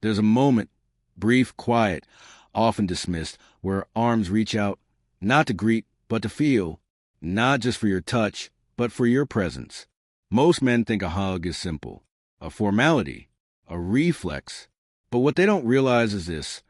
There's a moment, brief, quiet, often dismissed, where arms reach out, not to greet, but to feel, not just for your touch, but for your presence. Most men think a hug is simple, a formality, a reflex. But what they don't realize is this: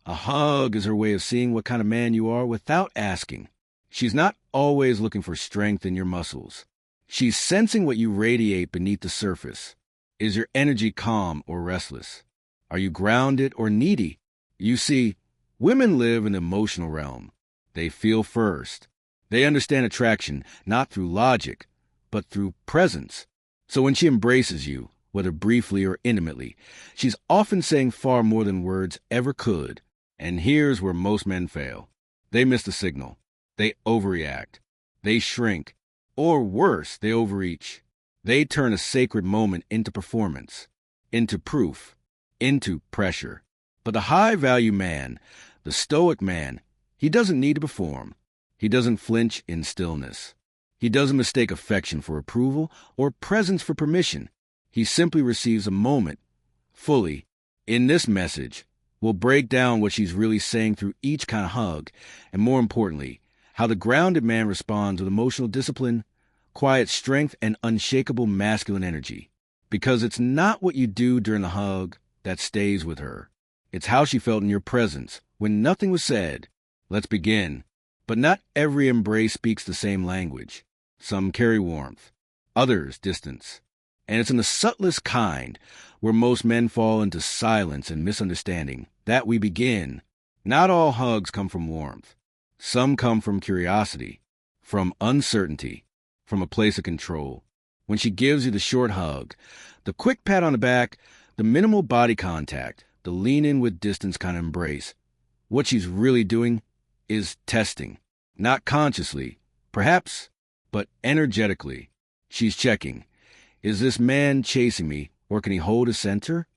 a hug is her way of seeing what kind of man you are without asking. She's not always looking for strength in your muscles. She's sensing what you radiate beneath the surface. Is your energy calm or restless? Are you grounded or needy? You see, women live in the emotional realm. They feel first. They understand attraction not through logic, but through presence. So when she embraces you, whether briefly or intimately, she's often saying far more than words ever could. And here's where most men fail. They miss the signal. They overreact. They shrink. Or worse, they overreach. They turn a sacred moment into performance, into proof, into pressure. But the high-value man, the stoic man, he doesn't need to perform. He doesn't flinch in stillness. He doesn't mistake affection for approval or presence for permission. He simply receives a moment, fully. In this message, we'll break down what she's really saying through each kind of hug, and more importantly, how the grounded man responds with emotional discipline, quiet strength, and unshakable masculine energy. Because it's not what you do during the hug that stays with her. It's how she felt in your presence when nothing was said. Let's begin. But not every embrace speaks the same language. Some carry warmth, others distance. And it's in the subtlest kind, where most men fall into silence and misunderstanding, that we begin. Not all hugs come from warmth. Some come from curiosity, from uncertainty, from a place of control. When she gives you the short hug, the quick pat on the back, the minimal body contact, the lean-in with distance kind of embrace, what she's really doing is testing. Not consciously, perhaps, but energetically. She's checking. Is this man chasing me, or can he hold his center?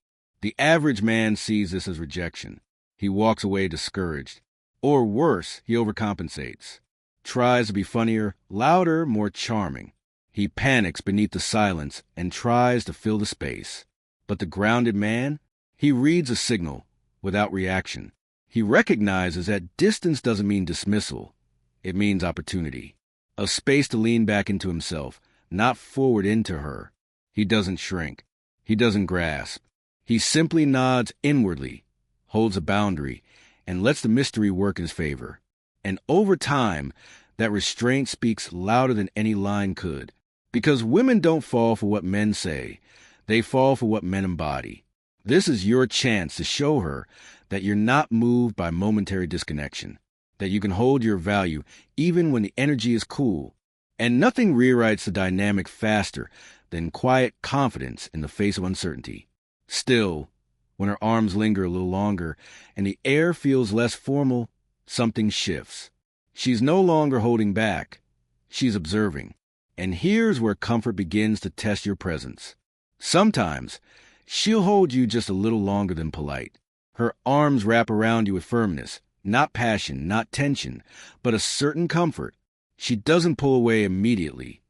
The average man sees this as rejection. He walks away discouraged. Or worse, he overcompensates. Tries to be funnier, louder, more charming. He panics beneath the silence and tries to fill the space. But the grounded man, he reads a signal without reaction. He recognizes that distance doesn't mean dismissal. It means opportunity. A space to lean back into himself, not forward into her. He doesn't shrink. He doesn't grasp. He simply nods inwardly, holds a boundary, and lets the mystery work in his favor. And over time, that restraint speaks louder than any line could. Because women don't fall for what men say. They fall for what men embody. This is your chance to show her that you're not moved by momentary disconnection, that you can hold your value even when the energy is cool. And nothing rewrites the dynamic faster than quiet confidence in the face of uncertainty. Still, when her arms linger a little longer and the air feels less formal, something shifts. She's no longer holding back. She's observing. And here's where comfort begins to test your presence. Sometimes, she'll hold you just a little longer than polite. Her arms wrap around you with firmness, not passion, not tension, but a certain comfort. She doesn't pull away immediately.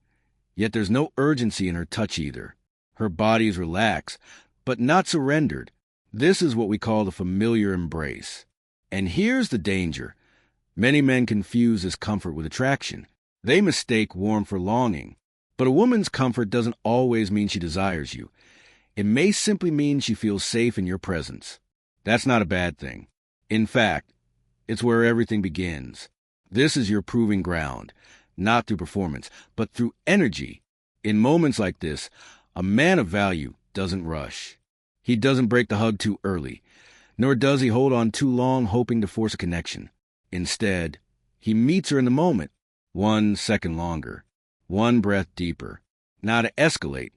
Yet there's no urgency in her touch either. Her body is relaxed, but not surrendered. This is what we call the familiar embrace. And here's the danger. Many men confuse this comfort with attraction. They mistake warmth for longing. But a woman's comfort doesn't always mean she desires you. It may simply mean she feels safe in your presence. That's not a bad thing. In fact, it's where everything begins. This is your proving ground, not through performance, but through energy. In moments like this, a man of value doesn't rush. He doesn't break the hug too early, nor does he hold on too long hoping to force a connection. Instead, he meets her in the moment, 1 second longer, 1 breath deeper, not to escalate,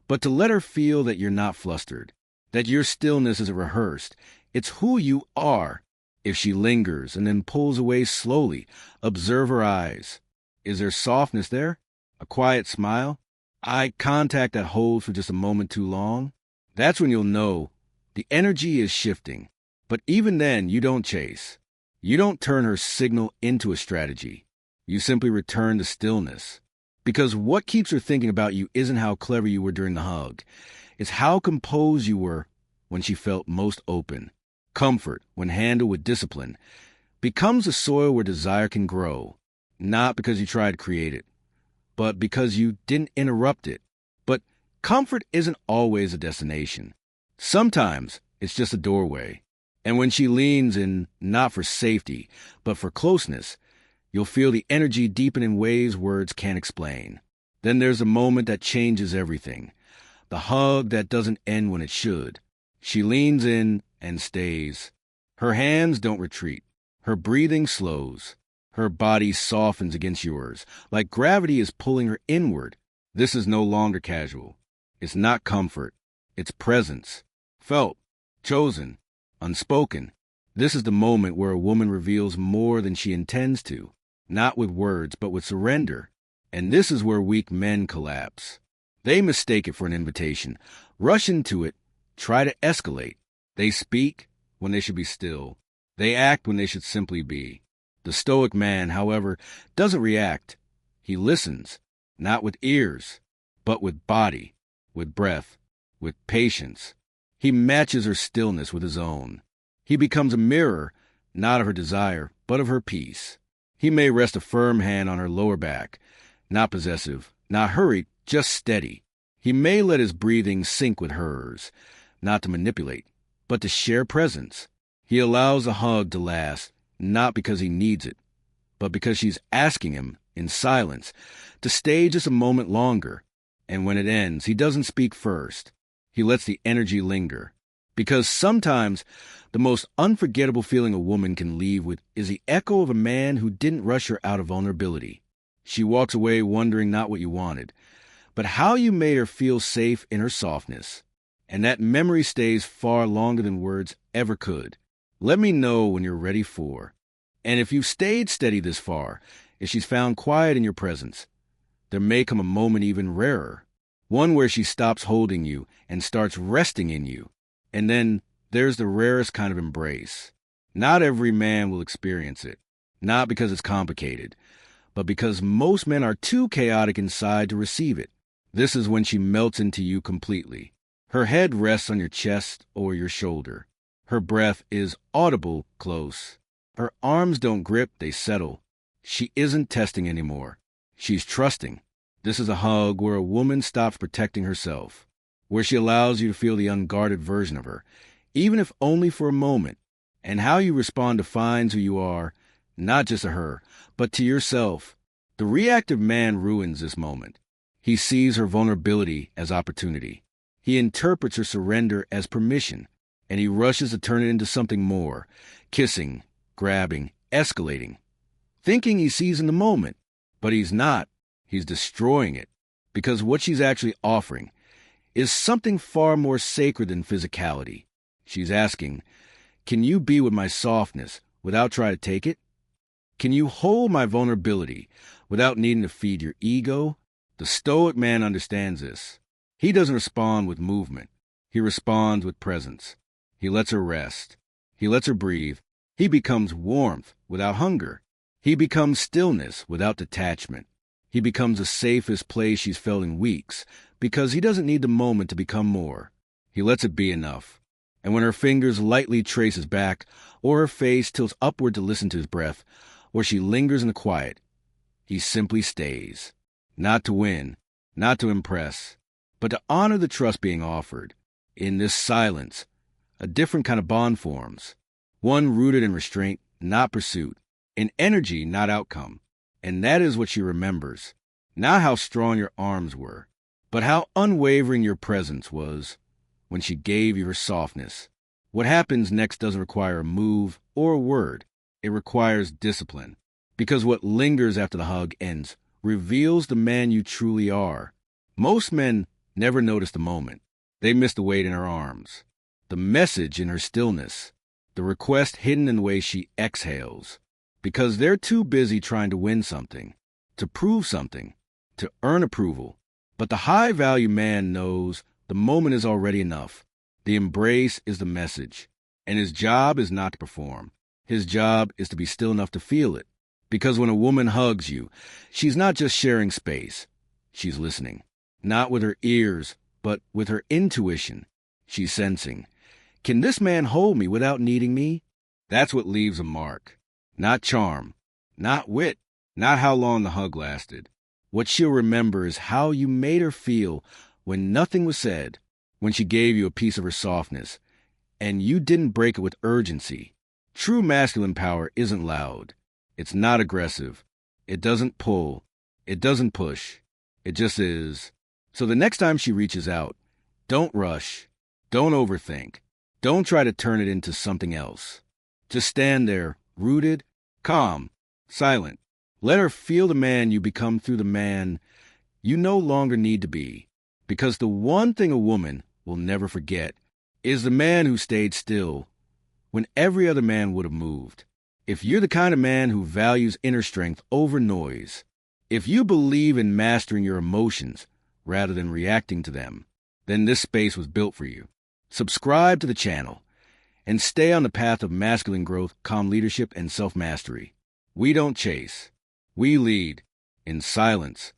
but to let her feel that you're not flustered, that your stillness isn't rehearsed. It's who you are. If she lingers and then pulls away slowly, observe her eyes. Is there softness there? A quiet smile? Eye contact that holds for just a moment too long? That's when you'll know the energy is shifting. But even then, you don't chase. You don't turn her signal into a strategy. You simply return to stillness. Because what keeps her thinking about you isn't how clever you were during the hug. It's how composed you were when she felt most open. Comfort, when handled with discipline, becomes a soil where desire can grow, not because you tried to create it, but because you didn't interrupt it. But comfort isn't always a destination. Sometimes it's just a doorway. And when she leans in, not for safety, but for closeness, you'll feel the energy deepen in ways words can't explain. Then there's a moment that changes everything. The hug that doesn't end when it should. She leans in and stays. Her hands don't retreat. Her breathing slows. Her body softens against yours, like gravity is pulling her inward. This is no longer casual. It's not comfort. It's presence. Felt. Chosen. Unspoken. This is the moment where a woman reveals more than she intends to, not with words, but with surrender. And this is where weak men collapse. They mistake it for an invitation, rush into it, try to escalate. They speak when they should be still. They act when they should simply be. The Stoic man, however, doesn't react. He listens, not with ears, but with body, with breath, with patience. He matches her stillness with his own. He becomes a mirror, not of her desire, but of her peace. He may rest a firm hand on her lower back, not possessive, not hurried, just steady. He may let his breathing sync with hers, not to manipulate, but to share presence. He allows a hug to last, not because he needs it, but because she's asking him, in silence, to stay just a moment longer. And when it ends, he doesn't speak first. He lets the energy linger. Because sometimes the most unforgettable feeling a woman can leave with is the echo of a man who didn't rush her out of vulnerability. She walks away wondering not what you wanted, but how you made her feel safe in her softness. And that memory stays far longer than words ever could. Let me know when you're ready for. And if you've stayed steady this far, if she's found quiet in your presence, there may come a moment even rarer. One where she stops holding you and starts resting in you. And then there's the rarest kind of embrace. Not every man will experience it. Not because it's complicated, but because most men are too chaotic inside to receive it. This is when she melts into you completely. Her head rests on your chest or your shoulder. Her breath is audible close. Her arms don't grip, they settle. She isn't testing anymore. She's trusting. This is a hug where a woman stops protecting herself, where she allows you to feel the unguarded version of her, even if only for a moment. And how you respond defines who you are, not just to her, but to yourself. The reactive man ruins this moment. He sees her vulnerability as opportunity. He interprets her surrender as permission, and he rushes to turn it into something more, kissing, grabbing, escalating, thinking he sees in the moment, but he's not. He's destroying it, because what she's actually offering is something far more sacred than physicality. She's asking, can you be with my softness without trying to take it? Can you hold my vulnerability without needing to feed your ego? The Stoic man understands this. He doesn't respond with movement. He responds with presence. He lets her rest. He lets her breathe. He becomes warmth without hunger. He becomes stillness without detachment. He becomes the safest place she's felt in weeks, because he doesn't need the moment to become more. He lets it be enough. And when her fingers lightly trace his back, or her face tilts upward to listen to his breath, or she lingers in the quiet, he simply stays. Not to win, not to impress, but to honor the trust being offered. In this silence, a different kind of bond forms. One rooted in restraint, not pursuit. In energy, not outcome. And that is what she remembers. Not how strong your arms were, but how unwavering your presence was when she gave you her softness. What happens next doesn't require a move or a word. It requires discipline. Because what lingers after the hug ends reveals the man you truly are. Most men never notice the moment. They miss the weight in her arms, the message in her stillness, the request hidden in the way she exhales. Because they're too busy trying to win something, to prove something, to earn approval. But the high-value man knows the moment is already enough. The embrace is the message. And his job is not to perform. His job is to be still enough to feel it. Because when a woman hugs you, she's not just sharing space. She's listening. Not with her ears, but with her intuition. She's sensing. Can this man hold me without needing me? That's what leaves a mark. Not charm, not wit, not how long the hug lasted. What she'll remember is how you made her feel when nothing was said, when she gave you a piece of her softness, and you didn't break it with urgency. True masculine power isn't loud. It's not aggressive. It doesn't pull. It doesn't push. It just is. So the next time she reaches out, don't rush. Don't overthink. Don't try to turn it into something else. Just stand there, rooted, calm, silent. Let her feel the man you become through the man you no longer need to be. Because the one thing a woman will never forget is the man who stayed still when every other man would have moved. If you're the kind of man who values inner strength over noise, if you believe in mastering your emotions rather than reacting to them, then this space was built for you. Subscribe to the channel and stay on the path of masculine growth, calm leadership, and self-mastery. We don't chase. We lead in silence,